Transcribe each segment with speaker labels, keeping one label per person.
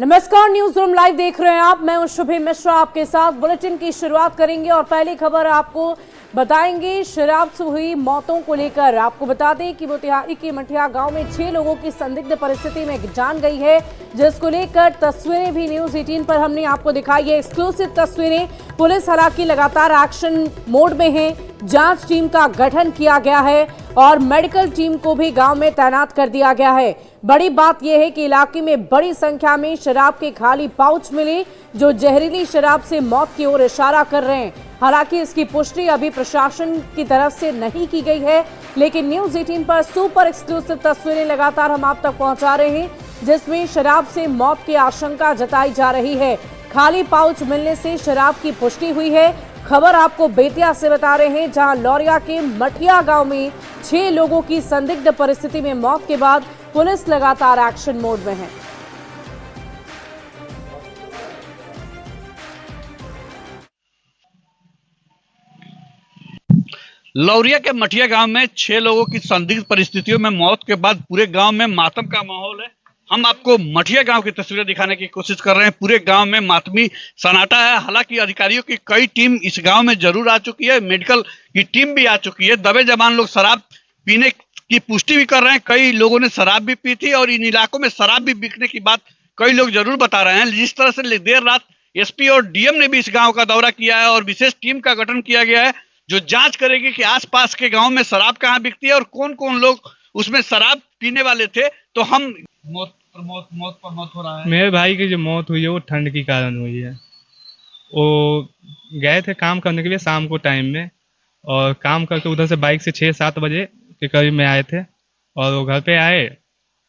Speaker 1: नमस्कार, news room live देख रहे हैं आप। मैं हूं शुभि मिश्रा, आपके साथ बुलेटिन की शुरुआत करेंगे और पहली खबर आपको बताएंगे शराब से हुई मौतों को लेकर। आपको बता दें कि मोतिहारी के मठिया गांव में 6 लोगों की संदिग्ध परिस्थिति में जान गई है, जिसको लेकर तस्वीरें भी न्यूज 18 पर हमने आपको दिखाई है। एक्सक्लूसिव तस्वीरें। पुलिस हालांकि लगातार एक्शन मोड में है। जांच टीम का गठन किया गया है और मेडिकल टीम को भी गांव में तैनात कर दिया गया है। बड़ी बात यह है कि इलाके में बड़ी संख्या में शराब के खाली पाउच मिले, जो जहरीली शराब से मौत की ओर इशारा कर रहे हैं। हालांकि इसकी पुष्टि अभी प्रशासन की तरफ से नहीं की गई है, लेकिन न्यूज 18 पर सुपर एक्सक्लूसिव तस्वीरें लगातार हम आप तक पहुंचा रहे हैं, जिसमें शराब से मौत की आशंका जताई जा रही है। खाली पाउच मिलने से शराब की पुष्टि हुई है। खबर आपको बेतिया से बता रहे हैं, जहां लौरिया के मठिया गांव में 6 लोगों की संदिग्ध परिस्थिति में मौत के बाद पुलिस लगातार एक्शन मोड में है।
Speaker 2: लौरिया के मठिया गांव में 6 लोगों की संदिग्ध परिस्थितियों में मौत के बाद पूरे गांव में मातम का माहौल है। हम आपको मठिया गांव की तस्वीरें दिखाने की कोशिश कर रहे हैं। पूरे गांव में मातमी सन्नाटा है। हालांकि अधिकारियों की कई टीम इस गांव में जरूर आ चुकी है, मेडिकल की टीम भी आ चुकी है। दबे जवान लोग शराब पीने की पुष्टि भी कर रहे हैं। कई लोगों ने शराब भी पी थी और इन इलाकों में शराब भी बिकने की बात कई लोग जरूर बता रहे हैं। जिस तरह से देर रात एसपी और डीएम ने भी इस गांव का दौरा किया है और विशेष टीम का गठन किया गया है, जो जांच करेगी कि आसपास के गांव में शराब कहां बिकती है और कौन कौन लोग उसमें शराब पीने वाले थे। तो हम मौत हो रहा है।
Speaker 3: मेरे भाई की जो मौत हुई है वो ठंड के कारण हुई है। वो गए थे काम करने के लिए शाम को टाइम में, और काम करके उधर से बाइक से 6-7 बजे के करीब में आए थे और वो घर पे आए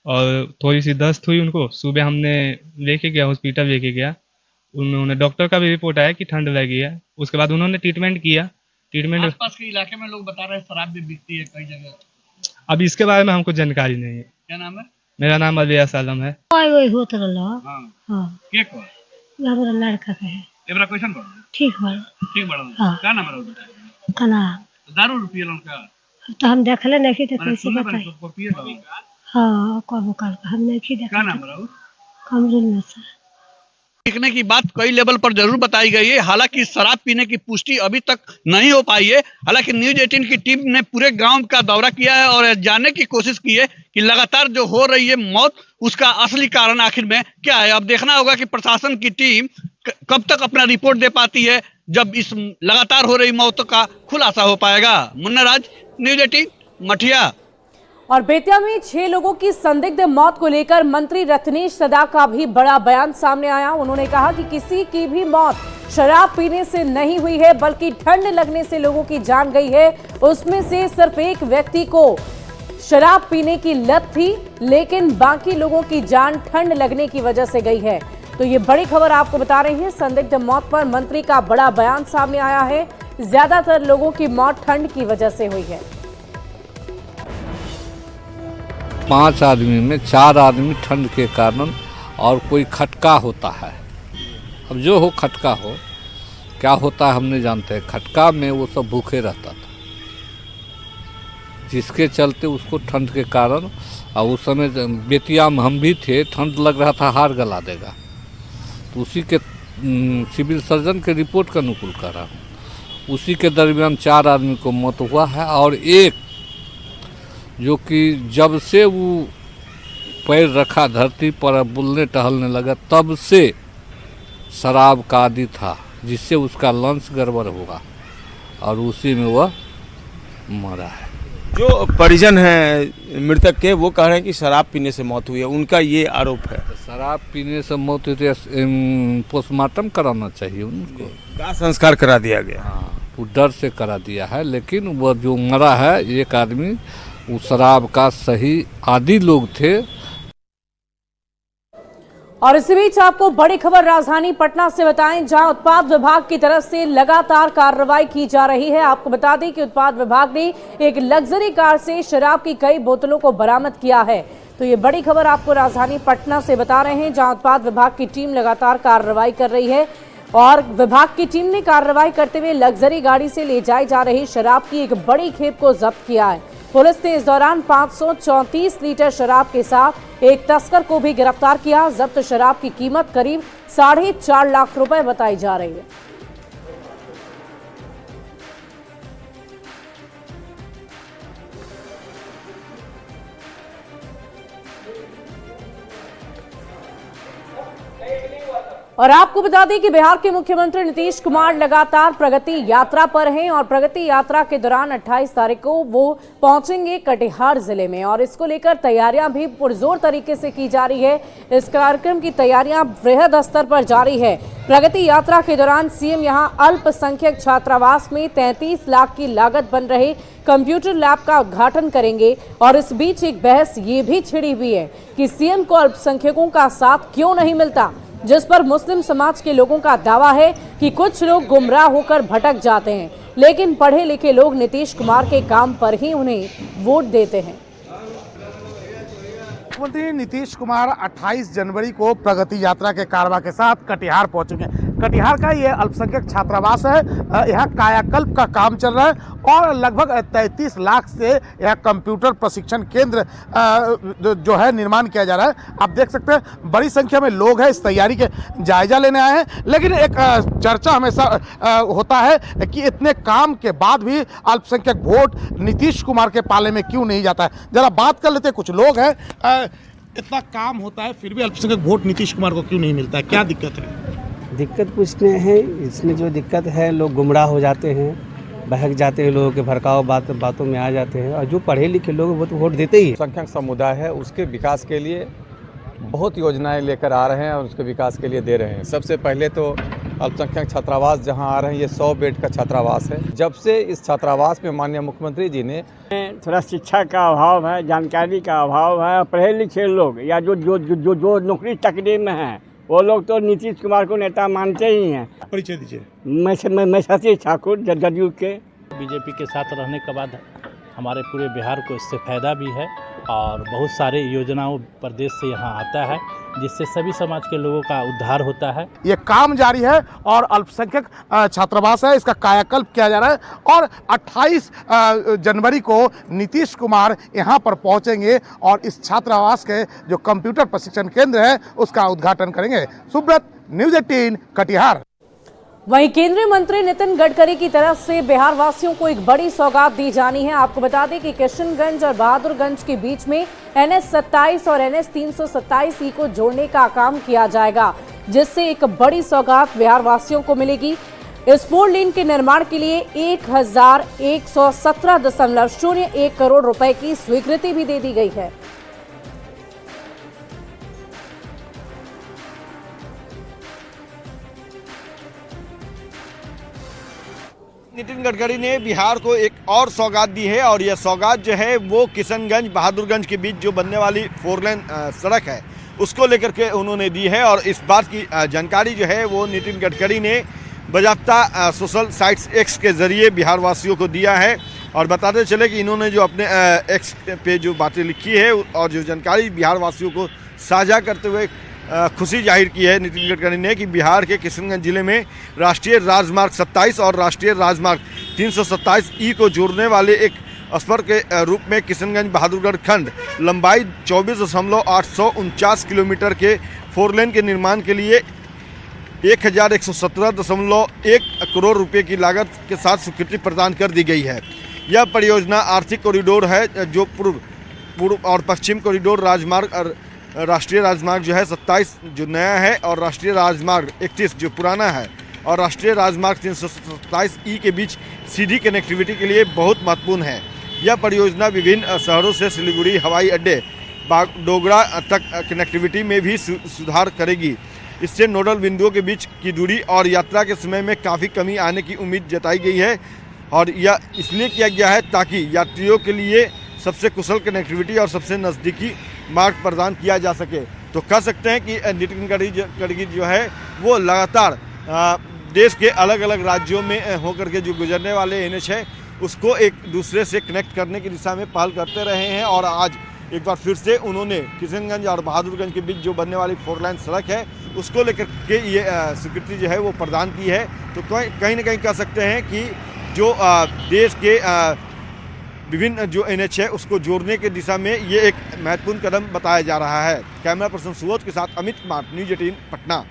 Speaker 3: और थोड़ी सी दस्त हुई उनको। सुबह हमने लेके गया, हॉस्पिटल लेके गया। उन्होंने डॉक्टर का भी रिपोर्ट आया कि ठंड लगी है। उसके बाद उन्होंने ट्रीटमेंट किया।
Speaker 2: आसपास के इलाके में लोग बता रहे हैं शराब भी बिकती है कई जगह।
Speaker 3: अब इसके बारे में हमको जानकारी नहीं है।
Speaker 2: क्या नाम है?
Speaker 3: मेरा नाम अलियास आलम है।
Speaker 4: होत रहलो। हां
Speaker 2: के को
Speaker 4: हमरा लड़का के है।
Speaker 2: एबरा क्वेश्चन कर
Speaker 4: ठीक बा।
Speaker 2: हां क्या नाम है बेटा?
Speaker 4: कना
Speaker 2: दारू रुपये लड़का
Speaker 4: तो हम देखले नहीं थे, कैसे बताई।
Speaker 2: तो पिए तो
Speaker 4: हां कबो काल हम नहीं देखले।
Speaker 2: क्या नाम है?
Speaker 4: कमरुल में से
Speaker 2: बिकने की बात कई लेवल पर जरूर बताई गई है। हालांकि शराब पीने की पुष्टि अभी तक नहीं हो पाई है। हालांकि न्यूज 18 की टीम ने पूरे गांव का दौरा किया है और जानने की कोशिश की है कि लगातार जो हो रही है मौत, उसका असली कारण आखिर में क्या है। अब देखना होगा कि प्रशासन की टीम कब तक अपना रिपोर्ट दे पाती है, जब इस लगातार हो रही मौतों का खुलासा हो पाएगा। मुन्ना राज, न्यूज 18 मठिया।
Speaker 1: और बेतिया में 6 लोगों की संदिग्ध मौत को लेकर मंत्री रत्नेश सदा का भी बड़ा बयान सामने आया। उन्होंने कहा कि किसी की भी मौत शराब पीने से नहीं हुई है, बल्कि ठंड लगने से लोगों की जान गई है। उसमें से सिर्फ एक व्यक्ति को शराब पीने की लत थी, लेकिन बाकी लोगों की जान ठंड लगने की वजह से गई है। तो ये बड़ी खबर आपको बता रही है। संदिग्ध मौत पर मंत्री का बड़ा बयान सामने आया है। ज्यादातर लोगों की मौत ठंड की वजह से हुई है।
Speaker 5: 5 आदमी में 4 आदमी ठंड के कारण और कोई खटका होता है। अब जो हो खटका हो, क्या होता है हम नहीं जानते। खटका में वो सब भूखे रहता था, जिसके चलते उसको ठंड के कारण, और उस समय बेतिया में हम भी थे, ठंड लग रहा था हार गला देगा। तो उसी के सिविल सर्जन के रिपोर्ट का अनुकूल कर रहा हूँ। उसी के दरमियान 4 आदमी को मौत हुआ है और एक जो कि जब से वो पैर रखा धरती पर, बुलने टहलने लगा, तब से शराब का आदी था, जिससे उसका लंग्स गड़बड़ हुआ और उसी में वह मरा है।
Speaker 6: जो परिजन हैं मृतक के, वो कह रहे हैं कि शराब पीने से मौत हुई है। उनका ये आरोप है।
Speaker 5: शराब पीने से मौत हुई तो पोस्टमार्टम कराना चाहिए उनको।
Speaker 6: दाह संस्कार करा दिया गया।
Speaker 5: हाँ, वो डर से करा दिया है। लेकिन वह जो मरा है एक आदमी, वो शराब का सही आदी लोग थे।
Speaker 1: और इसी बीच आपको बड़ी खबर राजधानी पटना से बताएं, जहां उत्पाद विभाग की तरफ से लगातार कार्रवाई की जा रही है। आपको बता दें कि उत्पाद विभाग ने एक लग्जरी कार से शराब की कई बोतलों को बरामद किया है। तो ये बड़ी खबर आपको राजधानी पटना से बता रहे हैं, जहां उत्पाद विभाग की टीम लगातार कार्रवाई कर रही है। और विभाग की टीम ने कार्रवाई करते हुए लग्जरी गाड़ी से ले जाई जा रही शराब की एक बड़ी खेप को जब्त किया है। पुलिस ने इस दौरान 534 लीटर शराब के साथ एक तस्कर को भी गिरफ्तार किया। जब्त शराब की कीमत करीब 4.5 लाख रुपए बताई जा रही है। और आपको बता दें कि बिहार के मुख्यमंत्री नीतीश कुमार लगातार प्रगति यात्रा पर हैं और प्रगति यात्रा के दौरान 28 तारीख को वो पहुंचेंगे कटिहार जिले में और इसको लेकर तैयारियां भी पुरजोर तरीके से की जा रही है। इस कार्यक्रम की तैयारियां वृहद स्तर पर जारी है। प्रगति यात्रा के दौरान सीएम यहां अल्पसंख्यक छात्रावास में 33 लाख की लागत बन रहे कंप्यूटर लैब का उद्घाटन करेंगे। और इस बीच एक बहस ये भी छिड़ी हुई है कि सीएम को अल्पसंख्यकों का साथ क्यों नहीं मिलता, जिस पर मुस्लिम समाज के लोगों का दावा है कि कुछ लोग गुमराह होकर भटक जाते हैं, लेकिन पढ़े लिखे लोग नीतीश कुमार के काम पर ही उन्हें वोट देते हैं।
Speaker 7: मुख्यमंत्री नीतीश कुमार 28 जनवरी को प्रगति यात्रा के कारवां के साथ कटिहार पहुंचेंगे। कटिहार का ये अल्पसंख्यक छात्रावास है, यहाँ कायाकल्प का काम चल रहा है और लगभग 33 लाख से यह कंप्यूटर प्रशिक्षण केंद्र जो है निर्माण किया जा रहा है। आप देख सकते हैं बड़ी संख्या में लोग हैं, इस तैयारी के जायजा लेने आए हैं। लेकिन एक चर्चा हमेशा होता है कि इतने काम के बाद भी अल्पसंख्यक वोट नीतीश कुमार के पाले में क्यों नहीं जाता है। जरा बात कर लेते हैं, कुछ लोग हैं, इतना काम होता है फिर भी अल्पसंख्यक वोट नीतीश कुमार को क्यों नहीं मिलता है, क्या दिक्कत है?
Speaker 8: दिक्कत कुछ नहीं है, इसमें जो दिक्कत है लोग गुमराह हो जाते हैं, बहक जाते हैं, लोगों के भड़काव बातों में आ जाते हैं और जो पढ़े लिखे लोग वो तो वोट देते ही।
Speaker 9: संख्यक समुदाय है, उसके विकास के लिए बहुत योजनाएं लेकर आ रहे हैं और उसके विकास के लिए दे रहे हैं। सबसे पहले तो अल्पसंख्यक छात्रावास जहां आ रहे हैं, ये 100 बेड का छात्रावास है। जब से इस छात्रावास में माननीय मुख्यमंत्री जी ने
Speaker 10: थोड़ा शिक्षा का अभाव है, जानकारी का अभाव है, पढ़े लिखे लोग या जो नौकरी तकरीर में हैं वो लोग तो नीतीश कुमार को नेता मानते ही हैं।
Speaker 7: परिचय दीजिए।
Speaker 10: मैं सतीश ठाकुर जदयू के।
Speaker 11: बीजेपी के साथ रहने के बाद हमारे पूरे बिहार को इससे फ़ायदा भी है और बहुत सारे योजनाओं प्रदेश से यहाँ आता है जिससे सभी समाज के लोगों का उद्धार होता है।
Speaker 7: ये काम जारी है और अल्पसंख्यक छात्रावास है, इसका कायाकल्प किया जा रहा है और 28 जनवरी को नीतीश कुमार यहाँ पर पहुँचेंगे और इस छात्रावास के जो कंप्यूटर प्रशिक्षण केंद्र है उसका उद्घाटन करेंगे। सुब्रत, न्यूज़ 18 कटिहार।
Speaker 1: वहीं केंद्रीय मंत्री नितिन गडकरी की तरफ से बिहार वासियों को एक बड़ी सौगात दी जानी है। आपको बता दें कि किशनगंज और बहादुरगंज के बीच में NH 27 और NH 327E को जोड़ने का काम किया जाएगा, जिससे एक बड़ी सौगात बिहार वासियों को मिलेगी। इस 4 लेन के निर्माण के लिए 1117.01 करोड़ रुपए की स्वीकृति भी दे दी गई है।
Speaker 12: नितिन गडकरी ने बिहार को एक और सौगात दी है और यह सौगात जो है वो किशनगंज बहादुरगंज के बीच जो बनने वाली 4 लेन सड़क है उसको लेकर के उन्होंने दी है। और इस बात की जानकारी जो है वो नितिन गडकरी ने बाकायदा सोशल साइट्स एक्स के जरिए बिहार वासियों को दिया है। और बताते चले कि इन्होंने जो अपने एक्स पे जो बातें लिखी है और जो जानकारी बिहार वासियों को साझा करते हुए खुशी जाहिर की है नितिन गडकरी ने कि बिहार के किशनगंज जिले में राष्ट्रीय राजमार्ग 27 और राष्ट्रीय राजमार्ग 327E को जोड़ने वाले एक स्पर के रूप में किशनगंज बहादुरगढ़ खंड लंबाई 24.849 किलोमीटर के 4 लेन के निर्माण के लिए 1117.1 करोड़ रुपए की लागत के साथ स्वीकृति प्रदान कर दी गई है। यह परियोजना आर्थिक कॉरिडोर है जो पूर्व और पश्चिम कॉरिडोर राजमार्ग और राष्ट्रीय राजमार्ग जो है 27 जो नया है और राष्ट्रीय राजमार्ग 31 जो पुराना है और राष्ट्रीय राजमार्ग 327E के बीच सीधी कनेक्टिविटी के लिए बहुत महत्वपूर्ण है। यह परियोजना विभिन्न शहरों से सिलीगुड़ी हवाई अड्डे डोगरा तक कनेक्टिविटी में भी सुधार करेगी। इससे नोडल बिंदुओं के बीच की दूरी और यात्रा के समय में काफ़ी कमी आने की उम्मीद जताई गई है और यह इसलिए किया गया है ताकि यात्रियों के लिए सबसे कुशल कनेक्टिविटी और सबसे नज़दीकी मार्ग प्रदान किया जा सके। तो कह सकते हैं कि नितिन गडकरी जो है वो लगातार देश के अलग अलग राज्यों में होकर के जो गुजरने वाले NH है उसको एक दूसरे से कनेक्ट करने की दिशा में पहल करते रहे हैं और आज एक बार फिर से उन्होंने किशनगंज और बहादुरगंज के बीच जो बनने वाली 4 लेन सड़क है उसको लेकर के ये स्वीकृति जो है वो प्रदान की है। तो कहीं ना कहीं कह सकते हैं कि जो देश के विभिन्न जो NH है उसको जोड़ने के दिशा में ये एक महत्वपूर्ण कदम बताया जा रहा है। कैमरा पर्सन सुबोध के साथ अमित कुमार, न्यूज़ 18 पटना।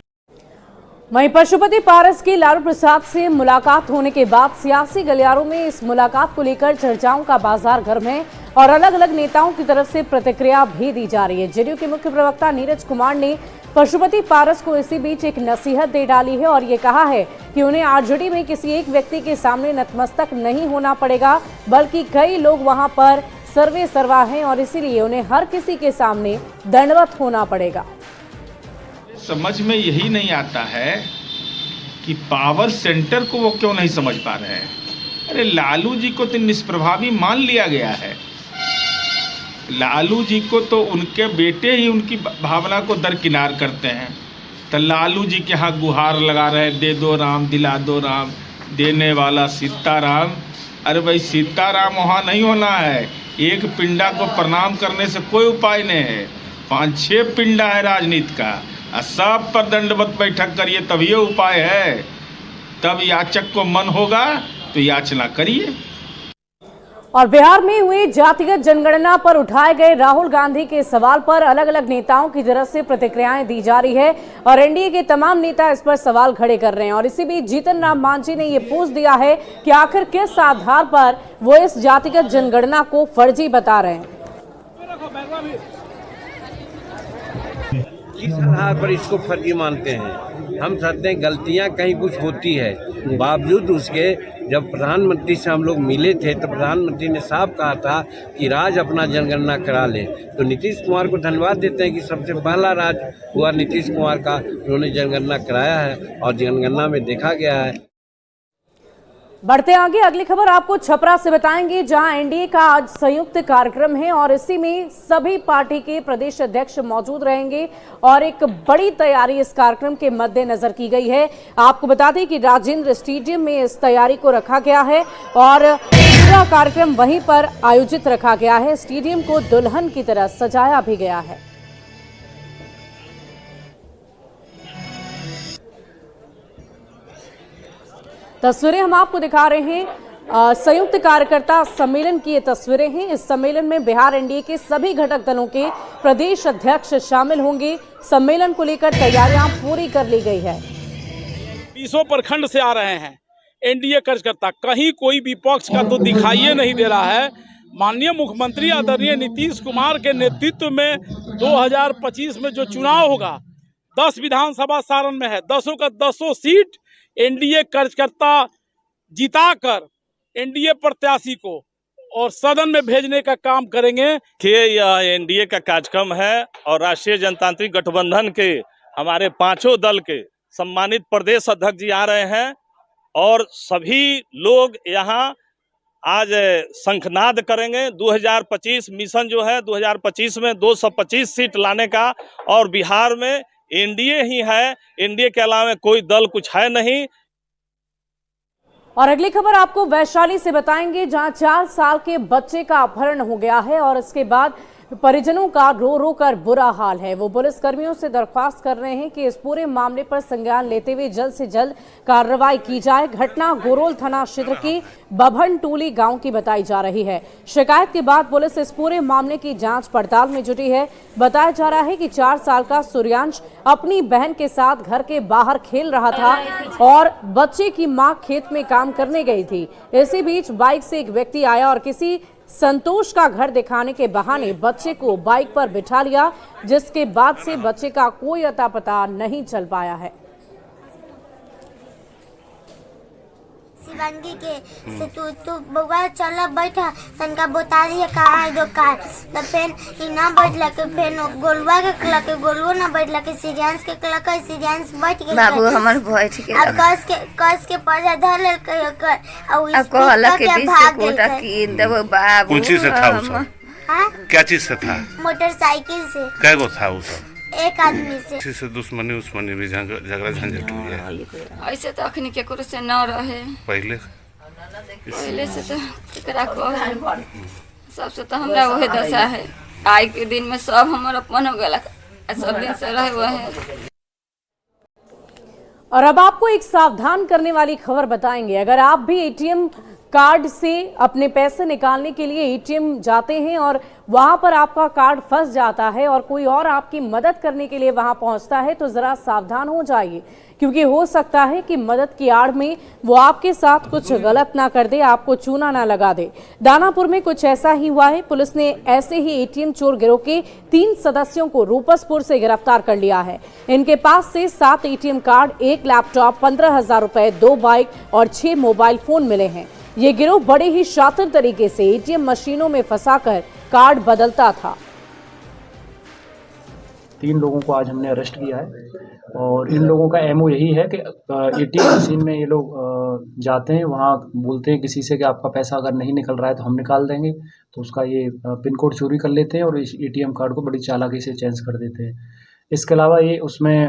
Speaker 1: वहीं पशुपति पारस की लालू प्रसाद से मुलाकात होने के बाद सियासी गलियारों में इस मुलाकात को लेकर चर्चाओं का बाजार गर्म है और अलग अलग नेताओं की तरफ से प्रतिक्रिया भी दी जा रही है। जेडीयू के मुख्य प्रवक्ता नीरज कुमार ने पशुपति पारस को इसी बीच एक नसीहत दे डाली है और ये कहा है कि उन्हें आरजेडी में किसी एक व्यक्ति के सामने नतमस्तक नहीं होना पड़ेगा, बल्कि कई लोग वहां पर सर्वे सर्वा हैं और इसीलिए उन्हें हर किसी के सामने दंडवत होना पड़ेगा।
Speaker 13: समझ में यही नहीं आता है कि पावर सेंटर को वो क्यों नहीं समझ पा रहे हैं। अरे लालू जी को तो निष्प्रभावी मान लिया गया है। लालू जी को तो उनके बेटे ही उनकी भावना को दरकिनार करते हैं। तो लालू जी के यहाँ गुहार लगा रहे, दे दो राम, दिला दो राम, देने वाला सीताराम। अरे भाई सीताराम वहाँ नहीं होना है। एक पिंडा को प्रणाम करने से कोई उपाय नहीं है। 5-6 पिंडा है राजनीति का, सब पर दंडवत बैठक करिए तब ये उपाय है। तब याचक को मन होगा तो याचना करिए।
Speaker 1: और बिहार में हुई जातिगत जनगणना पर उठाए गए राहुल गांधी के सवाल पर अलग अलग नेताओं की तरफ से प्रतिक्रियाएं दी जा रही है और एनडीए के तमाम नेता इस पर सवाल खड़े कर रहे हैं। और इसी बीच जीतन राम मांझी ने यह पूछ दिया है कि आखिर किस आधार पर वो इस जातिगत जनगणना को फर्जी बता रहे हैं।
Speaker 14: किस आधार पर इसको फर्जी मानते हैं? हम समझते हैं गलतियां कहीं कुछ होती है, बावजूद उसके जब प्रधानमंत्री से हम लोग मिले थे तो प्रधानमंत्री ने साफ कहा था कि राज्य अपना जनगणना करा ले। तो नीतीश कुमार को धन्यवाद देते हैं कि सबसे पहला राज्य हुआ नीतीश कुमार का, उन्होंने जनगणना कराया है और जनगणना में देखा गया है।
Speaker 1: बढ़ते आगे अगली खबर आपको छपरा से बताएंगे, जहां एनडीए का आज संयुक्त कार्यक्रम है और इसी में सभी पार्टी के प्रदेश अध्यक्ष मौजूद रहेंगे और एक बड़ी तैयारी इस कार्यक्रम के मद्देनजर की गई है। आपको बता दें कि राजेंद्र स्टेडियम में इस तैयारी को रखा गया है और पूरा कार्यक्रम वहीं पर आयोजित रखा गया है। स्टेडियम को दुल्हन की तरह सजाया भी गया है। तस्वीरें हम आपको दिखा रहे हैं, संयुक्त कार्यकर्ता सम्मेलन की ये तस्वीरें हैं। इस सम्मेलन में बिहार एनडीए के सभी घटक दलों के प्रदेश अध्यक्ष शामिल होंगे। सम्मेलन को लेकर तैयारियां पूरी कर ली गई है।
Speaker 15: 20 प्रखंड से आ रहे हैं एनडीए कार्यकर्ता, कहीं कोई विपक्ष का तो दिखाई नहीं दे रहा है। माननीय मुख्यमंत्री आदरणीय नीतीश कुमार के नेतृत्व में 2025 में जो चुनाव होगा, 10 विधानसभा सारण में है, 10 का 10 सीट एनडीए कार्यकर्ता जिताकर एनडीए प्रत्याशी को और सदन में भेजने का काम करेंगे।
Speaker 16: कि यह एनडीए का कार्यक्रम है और राष्ट्रीय जनतांत्रिक गठबंधन के हमारे 5 दल के सम्मानित प्रदेश अध्यक्ष जी आ रहे हैं और सभी लोग यहाँ आज शंखनाद करेंगे। 2025 मिशन जो है 2025 में 225 सीट लाने का, और बिहार में एनडीए ही है, एनडीए के अलावा कोई दल कुछ है नहीं।
Speaker 1: और अगली खबर आपको वैशाली से बताएंगे, जहां 4 साल के बच्चे का अपहरण हो गया है और इसके बाद परिजनों का रो रो कर बुरा हाल है। वो पुलिस कर्मियों से दरख्वास्त कर रहे हैं कि इस पूरे मामले पर संज्ञान लेते हुए जल्द से जल्द कार्रवाई की जाए। घटना गोरोल थाना क्षेत्र की बभन टोली गांव की बताई जा रही है। शिकायत के बाद पुलिस इस पूरे मामले की जांच पड़ताल में जुटी है। बताया जा रहा है कि 4 साल का सूर्यांश अपनी बहन के साथ घर के बाहर खेल रहा था और बच्चे की मां खेत में काम करने गई थी। इसी बीच बाइक से एक व्यक्ति आया और किसी संतोष का घर दिखाने के बहाने बच्चे को बाइक पर बिठा लिया, जिसके बाद से बच्चे का कोई अता पता नहीं चल पाया है।
Speaker 17: शिवांगी के से तू बउआ चल बैठा तनका बता दिए कहाँ है दुकान, तब फिर ना बैठला के फिर गोलुआ के कला के गोलुआ ना बैठला के सीरियंस के कला के सीरियंस बैठ गए बाबू हमर बैठ के अब कस के पर्दा धर ले के और अब कहला के बीच से कोटा की देव बाबू।
Speaker 18: कौन चीज से था उस?
Speaker 17: हां क्या
Speaker 18: चीज से था?
Speaker 17: मोटरसाइकिल से।
Speaker 18: कै गो था उस?
Speaker 17: एक आदमी से।
Speaker 18: किसी से दुश्मनी उस्मनी भी झगड़ा झंझट हुई है?
Speaker 19: ऐसे तो अखनी के करो से न रहे
Speaker 18: पहले
Speaker 19: से तो केकरा को सबसे तो हमरा वही दशा है। आई के दिन में सब हमर अपन हो गया, सब दिन से रहे हुए हैं।
Speaker 1: और अब आपको एक सावधान करने वाली खबर बताएंगे। अगर आप भी एटीएम कार्ड से अपने पैसे निकालने के लिए एटीएम जाते हैं और वहां पर आपका कार्ड फंस जाता है और कोई और आपकी मदद करने के लिए वहां पहुंचता है, तो जरा सावधान हो जाइए, क्योंकि हो सकता है कि मदद की आड़ में वो आपके साथ कुछ गलत ना कर दे, आपको चूना ना लगा दे। दानापुर में कुछ ऐसा ही हुआ है। पुलिस ने ऐसे ही एटीएम चोर गिरोह के 3 सदस्यों को रूपसपुर से गिरफ्तार कर लिया है। इनके पास से 7 एटीएम कार्ड, 1 लैपटॉप, 15,000 रुपए, 2 बाइक और 6 मोबाइल फोन मिले हैं। ये गिरोह बड़े ही शातिर तरीके से एटीएम मशीनों में फंसाकर कार्ड बदलता था।
Speaker 20: 3 लोगों को आज हमने अरेस्ट किया है और इन लोगों का एमओ यही है कि एटीएम मशीन में ये लोग जाते हैं, वहाँ बोलते हैं किसी से कि आपका पैसा अगर नहीं निकल रहा है तो हम निकाल देंगे, तो उसका ये पिन कोड चोरी कर लेते हैं और इस एटीएम कार्ड को बड़ी चालाकी से चेंज कर देते हैं। इसके अलावा ये उसमें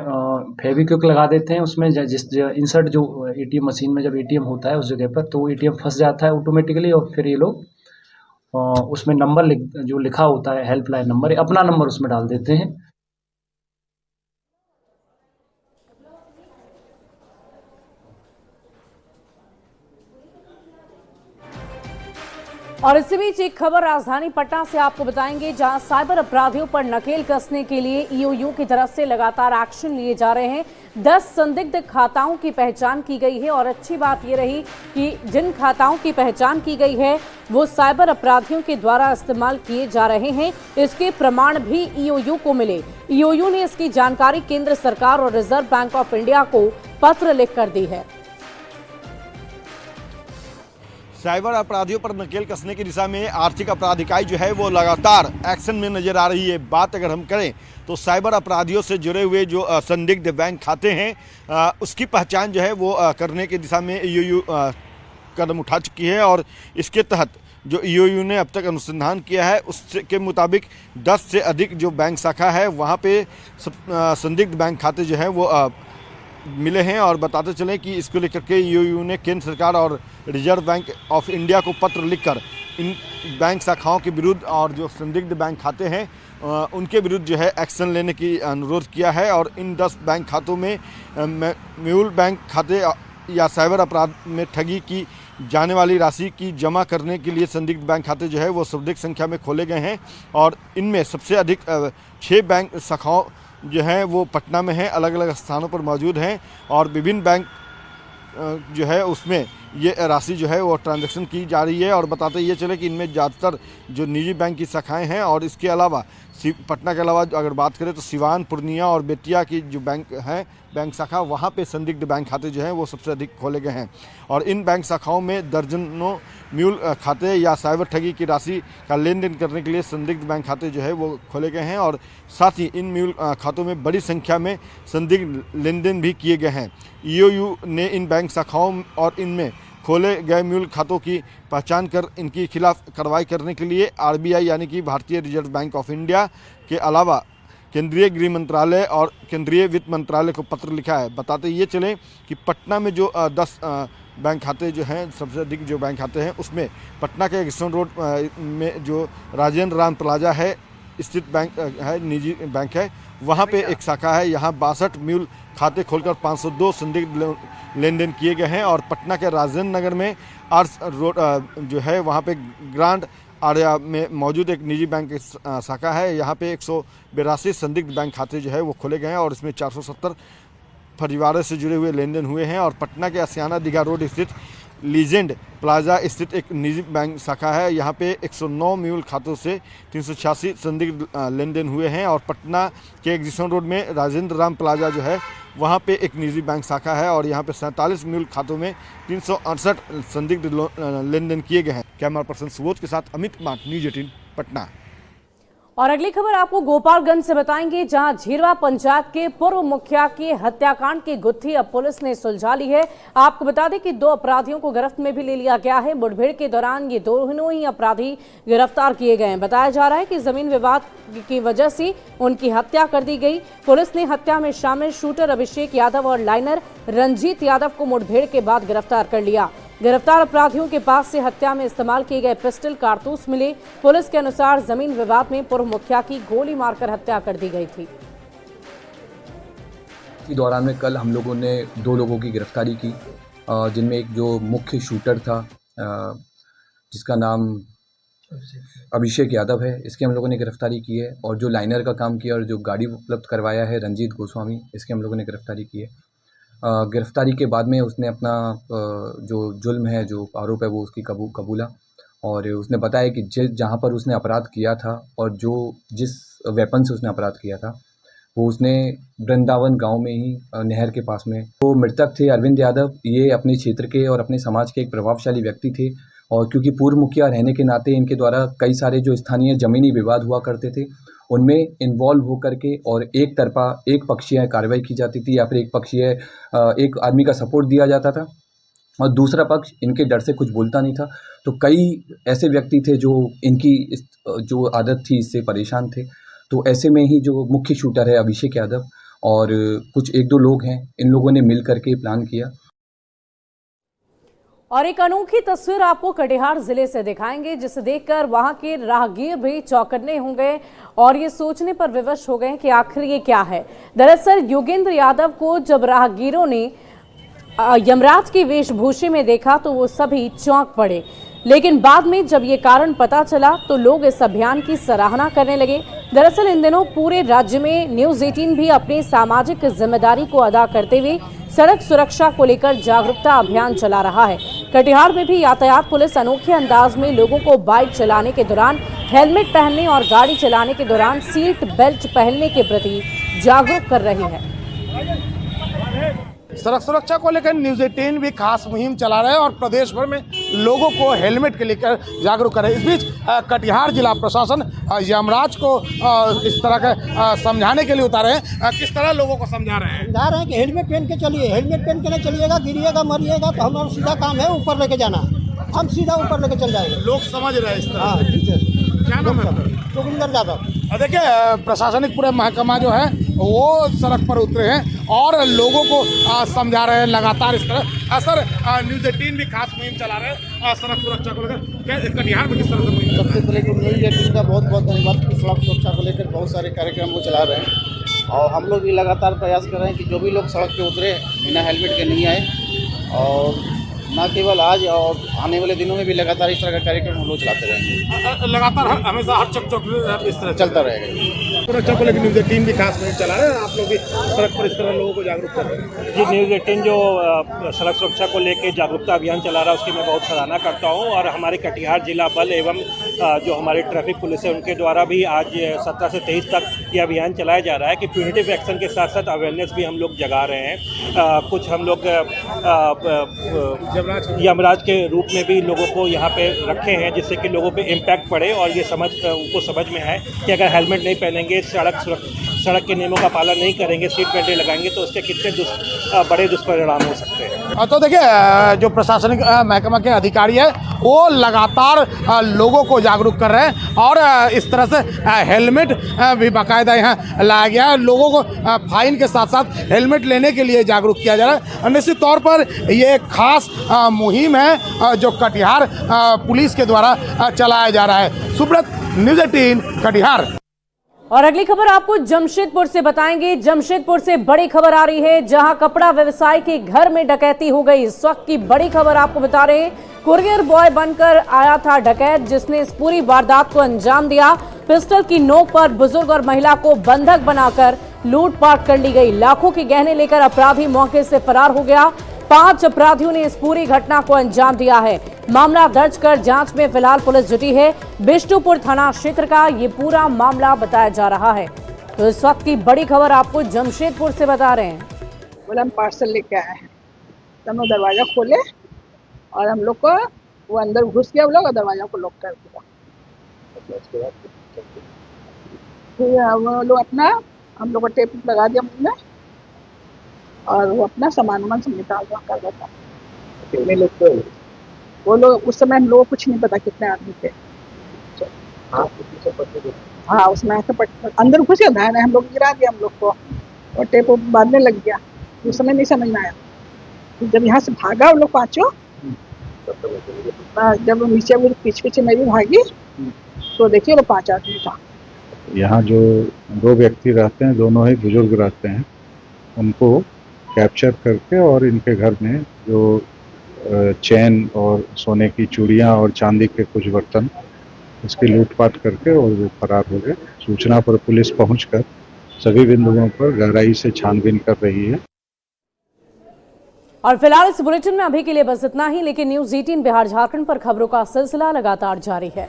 Speaker 20: फेविक्विक लगा देते हैं, उसमें जिस इंसर्ट जो एटीएम मशीन में जब एटीएम होता है उस जगह पर, तो एटीएम फंस जाता है ऑटोमेटिकली और फिर ये लोग उसमें नंबर जो लिखा होता है हेल्पलाइन नंबर, अपना नंबर उसमें डाल देते हैं।
Speaker 1: और इसी बीच एक खबर राजधानी पटना से आपको बताएंगे, जहां साइबर अपराधियों पर नकेल कसने के लिए ईओयू की तरफ से लगातार एक्शन लिए जा रहे हैं। 10 संदिग्ध खाताओं की पहचान की गई है और अच्छी बात यह रही कि जिन खाताओं की पहचान की गई है वो साइबर अपराधियों के द्वारा इस्तेमाल किए जा रहे हैं, इसके प्रमाण भी ईओयू को मिले। ईओयू ने इसकी जानकारी केंद्र सरकार और रिजर्व बैंक ऑफ इंडिया को पत्र लिखकर दी है।
Speaker 12: साइबर अपराधियों पर नकेल कसने की दिशा में आर्थिक अपराध इकाई जो है वो लगातार एक्शन में नजर आ रही है। बात अगर हम करें तो साइबर अपराधियों से जुड़े हुए जो संदिग्ध बैंक खाते हैं उसकी पहचान जो है वो करने की दिशा में ईओयू कदम उठा चुकी है और इसके तहत जो ईओयू ने अब तक अनुसंधान किया है उसके मुताबिक 10 से अधिक जो बैंक शाखा है वहाँ पे संदिग्ध बैंक खाते जो है वो मिले हैं। और बताते चलें कि इसको लेकर के ईओयू ने केंद्र सरकार और रिजर्व बैंक ऑफ इंडिया को पत्र लिखकर इन बैंक शाखाओं के विरुद्ध और जो संदिग्ध बैंक खाते हैं उनके विरुद्ध जो है एक्शन लेने की अनुरोध किया है। और इन 10 बैंक खातों में म्यूल बैंक खाते या साइबर अपराध में ठगी की जाने वाली राशि की जमा करने के लिए संदिग्ध बैंक खाते जो है वो सर्वाधिक संख्या में खोले गए हैं। और इनमें सबसे अधिक 6 बैंक शाखाओं जो हैं वो पटना में हैं, अलग अलग स्थानों पर मौजूद हैं और विभिन्न बैंक जो है उसमें ये राशि जो है वो ट्रांजैक्शन की जा रही है। और बताते ये चले कि इनमें ज़्यादातर जो निजी बैंक की शाखाएं हैं और इसके अलावा पटना के अलावा अगर बात करें तो सिवान, पूर्णिया और बेतिया की जो बैंक हैं बैंक शाखा, वहाँ पे संदिग्ध बैंक खाते जो हैं वो सबसे अधिक खोले गए हैं। और इन बैंक शाखाओं में दर्जनों म्यूल खाते या साइबर ठगी की राशि का लेन देन करने के लिए संदिग्ध बैंक खाते जो है वो खोले गए हैं और साथ ही इन म्यूल खातों में बड़ी संख्या में संदिग्ध लेन देन भी किए गए हैं। ईओयू ने इन बैंक शाखाओं और इनमें खोले गए म्यूल खातों की पहचान कर इनके खिलाफ कार्रवाई करने के लिए आरबीआई यानी कि भारतीय रिजर्व बैंक ऑफ इंडिया के अलावा केंद्रीय गृह मंत्रालय और केंद्रीय वित्त मंत्रालय को पत्र लिखा है। बताते ये चलें कि पटना में जो 10 बैंक खाते जो हैं सबसे अधिक जो बैंक खाते हैं उसमें पटना के एग्सन रोड में जो राजेंद्र राम प्लाजा है स्थित बैंक है, निजी बैंक है, वहाँ पे एक शाखा है। यहाँ 62 म्यूल खाते खोलकर 502 संदिग्ध लेन देन किए गए हैं। और पटना के राजेंद्र नगर में आर्स रोड जो है वहाँ पे ग्रांड आर्या में मौजूद एक निजी बैंक की शाखा है, यहाँ पे 182 संदिग्ध बैंक खाते जो है वो खोले गए हैं और इसमें 470 परिवारों से जुड़े हुए लेन देन हुए हैं। और पटना के आसियाना दीघा रोड स्थित लीजेंड प्लाजा स्थित एक निजी बैंक शाखा है, यहाँ पे 109 म्यूल खातों से 386 संदिग्ध लेन देन हुए हैं। और पटना के एग्जिशन रोड में राजेंद्र राम प्लाजा जो है वहाँ पे एक निजी बैंक शाखा है और यहाँ पे 47 म्यूल खातों में 368 संदिग्ध लेन देन किए गए हैं। कैमरा पर्सन सुबोध के साथ अमित माट, न्यूज़ 18 पटना।
Speaker 1: और अगली खबर आपको गोपालगंज से बताएंगे, जहां झीरवा पंचायत के पूर्व मुखिया के हत्याकांड की गुत्थी अब पुलिस ने सुलझा ली है। आपको बता दें कि 2 अपराधियों को गिरफ्त में भी ले लिया गया है। मुठभेड़ के दौरान ये दोनों ही अपराधी गिरफ्तार किए गए हैं। बताया जा रहा है कि जमीन विवाद की वजह से उनकी हत्या कर दी गई। पुलिस ने हत्या में शामिल शूटर अभिषेक यादव और लाइनर रंजीत यादव को मुठभेड़ के बाद गिरफ्तार कर लिया। गिरफ्तार अपराधियों के पास से हत्या में इस्तेमाल किए गए पिस्टल कारतूस मिले। पुलिस के अनुसार जमीन विवाद में पूर्व मुखिया की गोली मारकर हत्या कर दी गई थी।
Speaker 21: इसी दौरान में कल हम लोगों ने 2 लोगों की गिरफ्तारी की, जिनमें एक जो मुख्य शूटर था जिसका नाम अभिषेक यादव है, इसकी हम लोगों ने गिरफ्तारी की है। और जो लाइनर का काम किया और जो गाड़ी उपलब्ध करवाया है रंजीत गोस्वामी, इसकी हम लोगों ने गिरफ्तारी की है। गिरफ्तारी के बाद में उसने अपना जो जुल्म है, जो आरोप है, वो उसकी कबूला और उसने बताया कि जहाँ पर उसने अपराध किया था और जिस वेपन से उसने अपराध किया था वो उसने वृंदावन गांव में ही नहर के पास में। तो मृतक थे अरविंद यादव, ये अपने क्षेत्र के और अपने समाज के एक प्रभावशाली व्यक्ति थे और क्योंकि पूर्व मुखिया रहने के नाते इनके द्वारा कई सारे जो स्थानीय ज़मीनी विवाद हुआ करते थे उनमें इन्वॉल्व होकर के और एक पक्षीय कार्रवाई की जाती थी या फिर एक आदमी का सपोर्ट दिया जाता था और दूसरा पक्ष इनके डर से कुछ बोलता नहीं था। तो कई ऐसे व्यक्ति थे जो इनकी जो आदत थी इससे परेशान थे। तो ऐसे में ही जो मुख्य शूटर है अभिषेक यादव और कुछ 1-2 लोग हैं, इन लोगों ने मिल करके प्लान किया।
Speaker 1: और एक अनोखी तस्वीर आपको कटिहार जिले से दिखाएंगे जिसे देखकर वहां के राहगीर भी चौंकन्ने हो गए और ये सोचने पर विवश हो गए कि आखिर ये क्या है। दरअसल योगेंद्र यादव को जब राहगीरों ने यमराज की वेशभूषे में देखा तो वो सभी चौंक पड़े, लेकिन बाद में जब ये कारण पता चला तो लोग इस अभियान की सराहना करने लगे। दरअसल इन दिनों पूरे राज्य में न्यूज़ 18 भी अपनी सामाजिक जिम्मेदारी को अदा करते हुए सड़क सुरक्षा को लेकर जागरूकता अभियान चला रहा है। कटिहार में भी यातायात पुलिस अनोखे अंदाज में लोगों को बाइक चलाने के दौरान हेलमेट पहनने और गाड़ी चलाने के दौरान सीट बेल्ट पहनने के प्रति जागरूक कर रही है।
Speaker 7: सड़क सुरक्षा को लेकर न्यूज़ 18 भी खास मुहिम चला रहे हैं और प्रदेश भर में लोगों को हेलमेट के लेकर जागरूक कर रहे हैं। इस बीच कटिहार जिला प्रशासन यमराज को इस तरह का समझाने के लिए उतारे हैं। किस तरह लोगों को समझा रहे हैं
Speaker 22: कि हेलमेट पहन के चलिए, हेलमेट पहन के नहीं चलिएगा, गिरिएगा मरिएगा तो हमारा सीधा काम है ऊपर लेके जाना, हम सीधा ऊपर लेके चल जाएंगे।
Speaker 7: लोग समझ रहे हैं इस तरह। क्या नाम है?
Speaker 22: योगेंद्र यादव।
Speaker 7: देखिए प्रशासनिक पूरे महकमा जो है वो सड़क पर उतरे हैं और लोगों को समझा रहे हैं लगातार इस तरह। सर न्यूज़ 18 भी खास मुहिम चला रहे हैं सड़क सुरक्षा को लेकर, कटिहार में किस तरह से मुहिम?
Speaker 22: सबसे पहले तो न्यूज़ 18 का बहुत बहुत धन्यवाद कि सड़क सुरक्षा को लेकर बहुत सारे कार्यक्रम वो चला रहे हैं और हम लोग भी लगातार प्रयास कर रहे हैं कि जो भी लोग सड़क पर उतरे बिना हेलमेट के नहीं आए और न केवल आज और आने वाले दिनों में भी लगातार इस तरह का कार्यक्रम हम लोग चलाते रहेंगे।
Speaker 7: लगातार हमेशा हर चौक इस तरह
Speaker 22: चलता रहेगा।
Speaker 7: सुरक्षा को लेकर न्यूज़ 18 भी खास मुहिम चला रहे हैं, आप लोग भी सड़क पर इस तरह लोगों को जागरूक कर रहे हैं।
Speaker 23: जी, न्यूज़ 18 जो सड़क सुरक्षा को लेकर जागरूकता अभियान चला रहा है उसकी मैं बहुत सराहना करता हूँ और हमारे कटिहार जिला बल एवं जो हमारे ट्रैफिक पुलिस है उनके द्वारा भी आज 17 से 23 तक ये अभियान चलाया जा रहा है कि प्यूनिटिव एक्शन के साथ साथ अवेयरनेस भी हम लोग जगा रहे हैं। कुछ हम लोग यमराज के रूप में भी लोगों को यहाँ पे रखे हैं जिससे कि लोगों पे इम्पैक्ट पड़े और ये उनको समझ में आए कि अगर हेलमेट नहीं पहनेंगे, सड़क के नियमों का पालन नहीं करेंगे, सीट बेल्ट नहीं लगाएंगे तो उसके कितने बड़े दुष्परिणाम हो सकते हैं।
Speaker 7: तो देखिए जो प्रशासनिक महकमा के अधिकारी है वो लगातार लोगों को जागरूक कर रहे हैं और इस तरह से हेलमेट भी बाकायदा यहाँ लाया गया है। लोगों को फाइन के साथ साथ हेलमेट लेने के लिए जागरूक किया जा रहा है। निश्चित तौर पर ये एक खास मुहिम है जो कटिहार पुलिस के द्वारा चलाया जा रहा है। सुब्रत, न्यूज़ 18 कटिहार।
Speaker 1: और अगली खबर आपको जमशेदपुर से बताएंगे। जमशेदपुर से बड़ी खबर आ रही है जहां कपड़ा व्यवसायी के घर में डकैती हो गई। इस वक्त की बड़ी खबर आपको बता रहे हैं, कुरियर बॉय बनकर आया था डकैत जिसने इस पूरी वारदात को अंजाम दिया। पिस्टल की नोक पर बुजुर्ग और महिला को बंधक बनाकर लूटपाट कर ली गई। लाखों के गहने लेकर अपराधी मौके से फरार हो गया। 5 अपराधियों ने इस पूरी घटना को अंजाम दिया है। मामला दर्ज कर जांच में फिलहाल पुलिस जुटी है। बिष्टुपुर थाना क्षेत्र का ये पूरा मामला बताया जा रहा है। तो इस वक्त की बड़ी खबर आपको जमशेदपुर से बता रहे हैं।
Speaker 24: बोला हम पार्सल लेके आए हैं, तो हम दरवाजा खोले और हम लोग को वो अंदर घुस गया, वो लोग दरवाजा को लॉक कर दिया। फिर वो लोग अपना हम लोग को टेप लगा दिया मुंह में और वो अपना सामान वामान सब निकाल कर देता। कितने लोग थे वो लोग? उस समय हम लोगों को कुछ नहीं पता कितने आदमी थे। हाँ उसमें अंदर घुस गया, हम लोग गिरा दिया हम लोग को और टेप बांधने लग गया। उस समय नहीं समझ में आया। जब यहाँ से भागा वो लोग पाँचों, जब नीचे वो पीछे पीछे मैं भी भागी तो देखिए वो 5 आदमी था।
Speaker 25: यहाँ जो 2 व्यक्ति रहते हैं, दोनों ही बुजुर्ग रहते हैं, उनको कैप्चर करके और इनके घर में जो चैन और सोने की चूड़ियाँ और चांदी के कुछ बर्तन, इसकी लूटपाट करके और वो फरार हो गए। सूचना पर पुलिस पहुंचकर सभी बिंदुओं पर गहराई से छानबीन कर रही है।
Speaker 1: और फिलहाल इस बुलेटिन में अभी के लिए बस इतना ही, लेकिन न्यूज़ 18 बिहार झारखंड पर खबरों का सिलसिला लगातार जारी है।